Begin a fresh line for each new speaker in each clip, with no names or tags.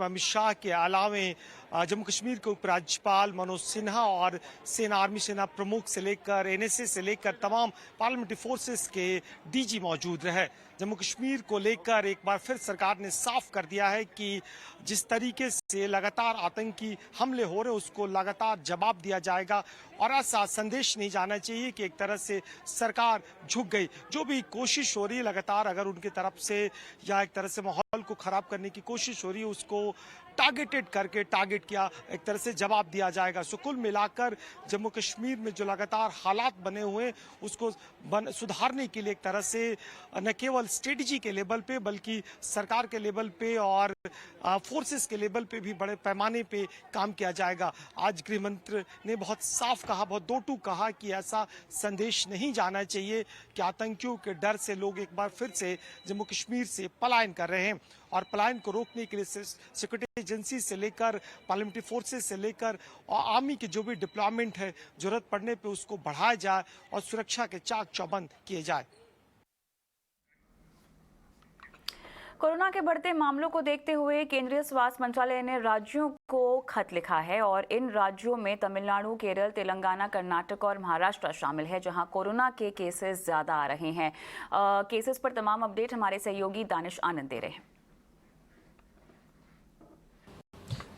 अमित शाह के अलावे जम्मू कश्मीर के उपराज्यपाल मनोज सिन्हा और आर्मी सेना प्रमुख से लेकर एनएसएस से लेकर तमाम पार्लियामेंट्री फोर्सेस के डीजी मौजूद रहे। जम्मू कश्मीर को लेकर एक बार फिर सरकार ने साफ कर दिया है कि जिस तरीके से लगातार आतंकी हमले हो रहे उसको लगातार जवाब दिया जाएगा और ऐसा संदेश नहीं जाना चाहिए कि एक तरह से सरकार झुक गई। जो भी कोशिश हो रही है लगातार अगर उनकी तरफ से या एक तरह से माहौल को खराब करने की कोशिश हो रही है उसको टारगेट किया एक तरह से जवाब दिया जाएगा। सो कुल मिलाकर जम्मू कश्मीर में जो लगातार हालात बने हुए हैं उसको सुधारने के लिए एक तरह से न केवल स्ट्रेटजी के लेवल पे बल्कि सरकार के लेवल पे और फोर्सेस के लेवल पे भी बड़े पैमाने पे काम किया जाएगा। आज गृह मंत्री ने बहुत साफ कहा, बहुत दो टूक कहा कि ऐसा संदेश नहीं जाना चाहिए कि आतंकियों के डर से लोग एक बार फिर से जम्मू कश्मीर से पलायन कर रहे हैं और पलायन को रोकने के लिए सिक्योरिटी एजेंसी से लेकर पार्लियामेंट्री फोर्सेस से लेकर और आर्मी के जो भी डिप्लॉयमेंट है जरूरत पड़ने पे उसको बढ़ाया जाए और सुरक्षा के चाक चौबंद किए जाए।
कोरोना के बढ़ते मामलों को देखते हुए केंद्रीय स्वास्थ्य मंत्रालय ने राज्यों को खत लिखा है और इन राज्यों में तमिलनाडु, केरल, तेलंगाना, कर्नाटक और महाराष्ट्र शामिल है जहां कोरोना के केसेस ज्यादा आ रहे हैं। केसेस पर तमाम अपडेट हमारे सहयोगी दानिश आनंद दे रहे हैं।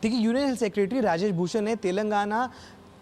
देखिए, union health secretary Rajesh Bhushan ने तेलंगाना,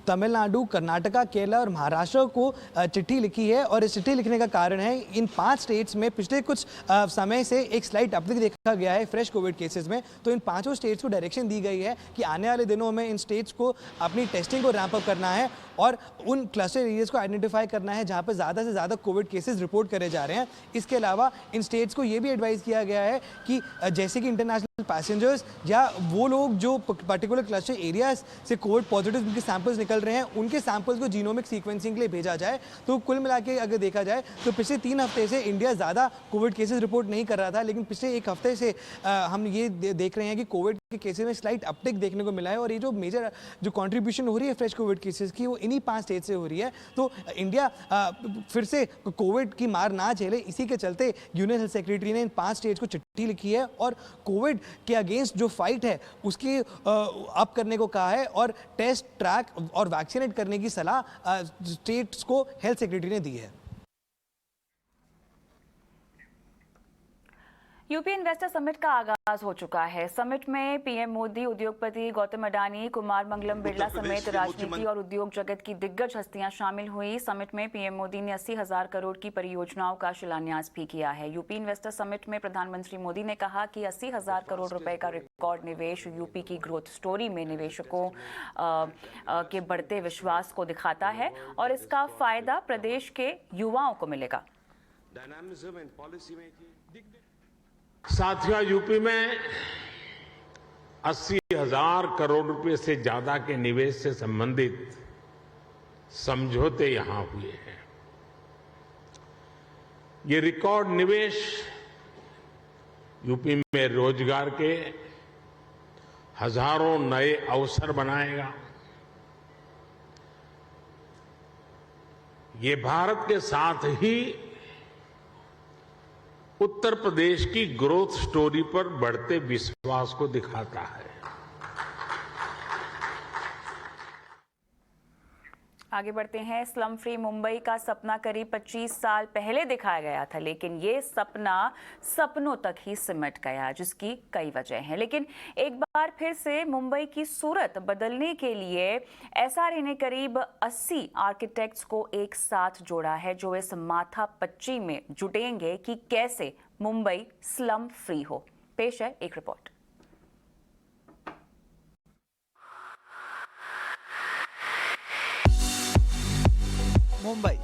तमिलनाडु, कर्नाटका, केरला और महाराष्ट्र को चिट्ठी लिखी है और इस चिट्ठी लिखने का कारण है इन 5 स्टेट्स में पिछले कुछ समय से एक स्लाइट अपडेट देखा गया है फ्रेश कोविड केसेस में। तो इन 5 स्टेट्स को डायरेक्शन दी गई है कि आने वाले दिनों में इन स्टेट्स को अपनी टेस्टिंग को रैंप अप करना है और उन क्लस्टर एरियाज को आइडेंटिफाई करना है जहां पर ज़्यादा से ज़्यादा कोविड केसेस रिपोर्ट करे जा रहे हैं। इसके अलावा इन स्टेट्स को ये भी एडवाइस किया गया है कि जैसे कि इंटरनेशनल पैसेंजर्स या वो लोग जो पर्टिकुलर क्लस्टर एरियाज से कोविड पॉजिटिव उनके सैंपल्स निकल रहे हैं उनके सैंपल्स को जीनोमिक सीक्वेंसिंग के लिए भेजा जाए। तो कुल मिला के अगर देखा जाए तो पिछले 3 हफ्ते से इंडिया ज़्यादा कोविड केसेस रिपोर्ट नहीं कर रहा था, लेकिन पिछले 1 हफ्ते से हम ये देख रहे हैं कि कोविड के केसेस में स्लाइट अपटिक देखने को मिला है और ये जो मेजर जो कंट्रीब्यूशन हो रही है फ्रेश कोविड केसेस की वो इन्हीं 5 स्टेट से हो रही है। तो इंडिया फिर से कोविड की मार ना झेले, इसी के चलते यूनियन हेल्थ सेक्रेटरी ने इन 5 स्टेट्स को चिट्ठी लिखी है और कोविड के अगेंस्ट जो फाइट है उसकी अप करने को कहा है और टेस्ट, ट्रैक और वैक्सीनेट करने की सलाह स्टेट्स को हेल्थ सेक्रेटरी ने दी है।
यूपी इन्वेस्टर समिट का आगाज हो चुका है। समिट में पीएम मोदी, उद्योगपति गौतम अडानी, कुमार मंगलम बिरला समेत राजनीति और उद्योग जगत की दिग्गज हस्तियां शामिल हुई। समिट में पीएम मोदी ने 80,000 करोड़ की परियोजनाओं का शिलान्यास भी किया है। यूपी इन्वेस्टर समिट में प्रधानमंत्री मोदी ने कहा कि 80,000 करोड़ रुपए का रिकॉर्ड निवेश यूपी की ग्रोथ स्टोरी में निवेशकों के बढ़ते विश्वास को दिखाता है और इसका फायदा प्रदेश के युवाओं को मिलेगा।
साथियों, यूपी में 80,000 करोड़ रुपए से ज्यादा के निवेश से संबंधित समझौते यहां हुए हैं। ये रिकॉर्ड निवेश यूपी में रोजगार के हजारों नए अवसर बनाएगा। ये भारत के साथ ही उत्तर प्रदेश की ग्रोथ स्टोरी पर बढ़ते विश्वास को दिखाता है।
आगे बढ़ते हैं। स्लम फ्री मुंबई का सपना करीब 25 साल पहले दिखाया गया था, लेकिन ये सपना सपनों तक ही सिमट गया, जिसकी कई वजह हैं। लेकिन एक बार फिर से मुंबई की सूरत बदलने के लिए एसआरए ने करीब 80 आर्किटेक्ट्स को एक साथ जोड़ा है, जो इस माथापच्ची में जुटेंगे कि कैसे मुंबई स्लम फ्री हो। पेश है एक रिपोर्ट।
मुंबई,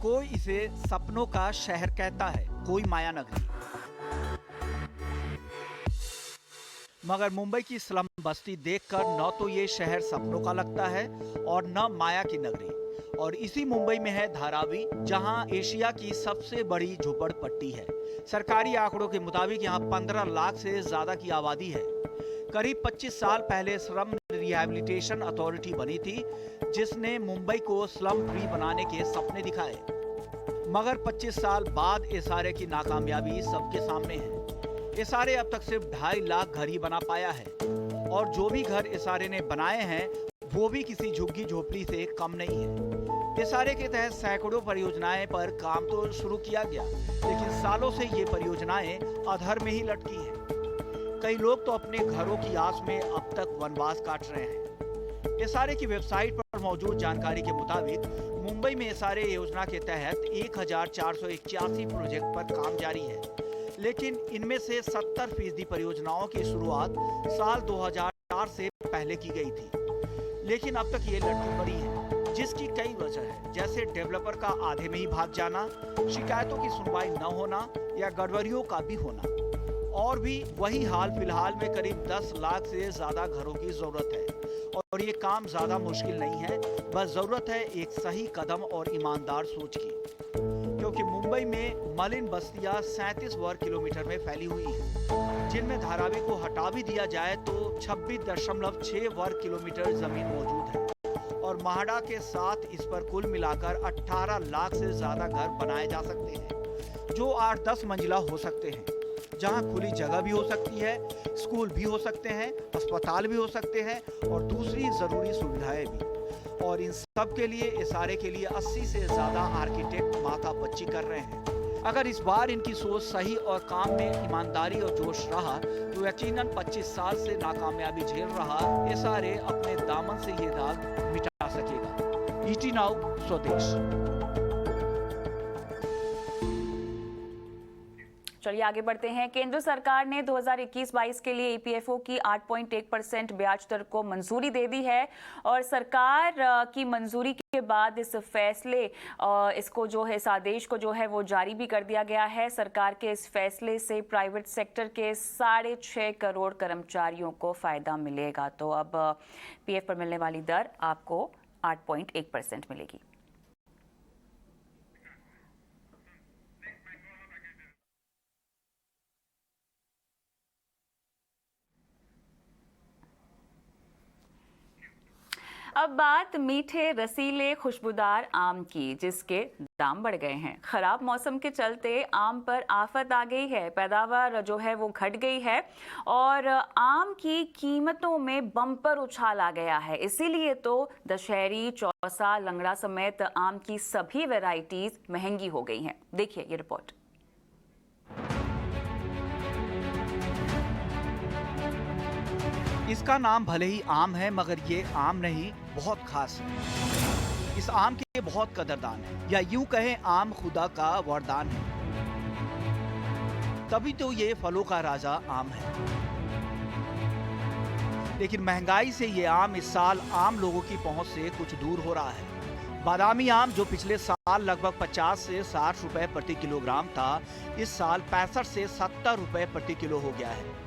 कोई इसे सपनों का शहर कहता है, कोई माया नगरी। मगर मुंबई की स्लम बस्ती देखकर न तो ये शहर सपनों का लगता है और न माया की नगरी। और इसी मुंबई में है धारावी, जहां एशिया की सबसे बड़ी झोपड़पट्टी है। सरकारी आंकड़ों के मुताबिक यहां 15 लाख से ज्यादा की आबादी है। करीब 25 साल पहले स्लम रिहैबिलिटेशन अथॉरिटी बनी थी, जिसने मुंबई को स्लम फ्री बनाने के सपने दिखाए। मगर 25 साल बाद एसआरए की नाकामयाबी सबके सामने है। एसआरए अब तक सिर्फ 2.5 लाख घर ही बना पाया है और जो भी घर एसआरए ने बनाए हैं वो भी किसी झुग्गी झोपड़ी से कम नहीं है। एसआरए के तहत सैकड़ों परियोजनाएं पर काम तो शुरू किया गया, लेकिन सालों से ये परियोजनाएं अधर में ही लटकी हैं। कई लोग तो अपने घरों की आस में अब तक वनवास काट रहे हैं। एसआरए की वेबसाइट पर मौजूद जानकारी के मुताबिक मुंबई में एसआरए योजना के तहत 1481 प्रोजेक्ट पर काम जारी है, लेकिन इनमें से 70% परियोजनाओं की शुरुआत साल 2004 से पहले की गई थी, लेकिन अब तक ये लटकी पड़ी है, जिसकी कई वजह है, जैसे डेवलपर का आधे में ही भाग जाना, शिकायतों की सुनवाई न होना या गड़बड़ियों का भी होना। और भी वही हाल फिलहाल में करीब 10 लाख से ज्यादा घरों की जरूरत है और ये काम ज्यादा मुश्किल नहीं है, बस जरूरत है एक सही कदम और ईमानदार सोच की, क्योंकि मुंबई में मलिन बस्तियां 37 वर्ग किलोमीटर में फैली हुई हैं, जिनमें धारावी को हटा भी दिया जाए तो 26.6 वर्ग किलोमीटर जमीन मौजूद है और महाड़ा के साथ इस पर कुल मिलाकर 18 लाख से ज्यादा घर बनाए जा सकते हैं, जो 8-10 मंजिला हो सकते हैं, जहां खुली जगह भी हो सकती है, स्कूल भी हो सकते हैं, अस्पताल भी हो सकते हैं और दूसरी जरूरी सुविधाएं भी। और इन सब के लिए एसआरए के लिए 80 से ज्यादा आर्किटेक्ट माथापच्ची कर रहे हैं। अगर इस बार इनकी सोच सही और काम में ईमानदारी और जोश रहा तो यकीनन 25 साल से नाकामयाबी झेल रहा एसआरए अपने दामन से ये दाग मिटा सकेगा। ईटी नाउ स्वदेश।
चलिए आगे बढ़ते हैं। केंद्र सरकार ने 2021-22 के लिए ईपीएफओ की 8.1% ब्याज दर को मंजूरी दे दी है और सरकार की मंजूरी के बाद इस फैसले इसको जो है, इस आदेश को जो है वो जारी भी कर दिया गया है। सरकार के इस फैसले से प्राइवेट सेक्टर के 6.5 करोड़ कर्मचारियों को फायदा मिलेगा। तो अब पीएफ पर मिलने वाली दर आपको 8.1% मिलेगी। अब बात मीठे रसीले खुशबूदार आम की, जिसके दाम बढ़ गए हैं। खराब मौसम के चलते आम पर आफत आ गई है, पैदावार जो है वो घट गई है और आम की कीमतों में बम्पर उछाल आ गया है। इसीलिए तो दशहरी, चौसा, लंगड़ा समेत आम की सभी वैरायटीज महंगी हो गई हैं। देखिए ये रिपोर्ट।
इसका नाम भले ही आम है, मगर ये आम नहीं, बहुत खास है। इस आम के बहुत कदरदान है, या यूं कहें आम खुदा का वरदान है, तभी तो ये फलों का राजा आम है। लेकिन महंगाई से ये आम इस साल आम लोगों की पहुंच से कुछ दूर हो रहा है। बादामी आम जो पिछले साल लगभग 50 से 60 रुपए प्रति किलोग्राम था, इस साल 65 से 70 रुपए प्रति किलो हो गया है।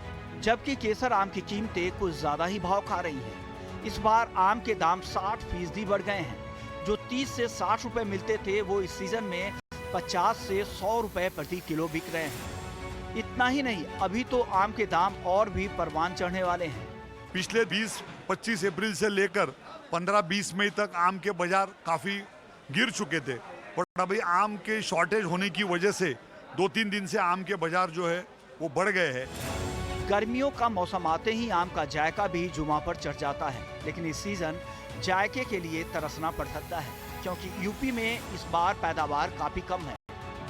जबकि केसर आम की कीमतें कुछ ज्यादा ही भाव खा रही हैं। इस बार आम के दाम 60% बढ़ गए हैं। जो 30 से 60 रुपए मिलते थे वो इस सीजन में 50 से 100 रुपए प्रति किलो बिक रहे हैं। इतना ही नहीं, अभी तो आम के दाम और भी परवान चढ़ने वाले हैं।
पिछले 20-25 अप्रैल से लेकर 15-20 मई तक आम के बाजार काफी गिर चुके थे, पर अभी आम के शॉर्टेज होने की वजह से 2-3 दिन से आम के बाजार जो है वो बढ़ गए हैं।
गर्मियों का मौसम आते ही आम का जायका भी जुमा पर चढ़ जाता है, लेकिन इस सीजन जायके के लिए तरसना पड़ सकता है, क्योंकि यूपी में इस बार पैदावार काफी कम है।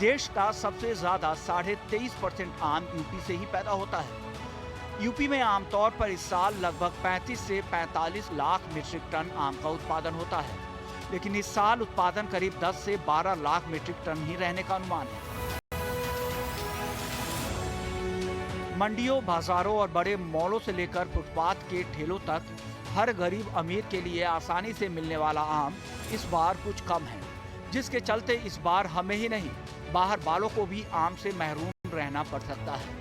देश का सबसे ज्यादा 23.5% आम यूपी से ही पैदा होता है। यूपी में आमतौर पर इस साल लगभग 35 से 45 लाख मीट्रिक टन आम का उत्पादन होता है, लेकिन इस साल उत्पादन करीब 10 से 12 लाख मीट्रिक टन ही रहने का अनुमान है। मंडियों, बाजारों और बड़े मॉलों से लेकर फुटपाथ के ठेलों तक हर गरीब अमीर के लिए आसानी से मिलने वाला आम इस बार कुछ कम है, जिसके चलते इस बार हमें ही नहीं, बाहर वालों को भी आम से महरूम रहना पड़ सकता है।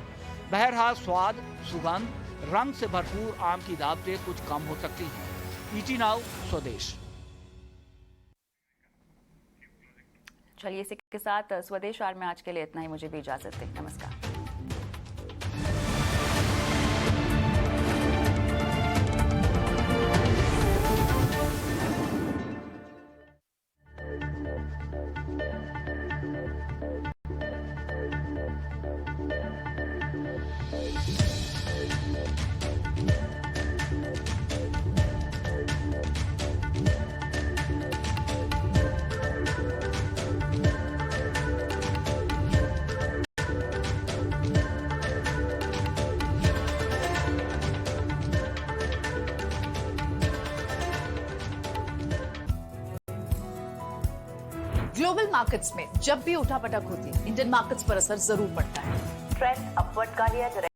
बहरहाल स्वाद, सुगंध, रंग से भरपूर आम की दावतें कुछ कम हो सकती हैं। ईटी नाउ स्वदेश।
चलिए इसी के साथ स्वदेश आर में आज के लिए इतना ही। मुझे भी इजाजत दें। नमस्कार।
ग्लोबल मार्केट्स में जब भी उठापटक होती है, इंडियन मार्केट्स पर असर जरूर पड़ता है।
ट्रेंड अपवर्ड का लिया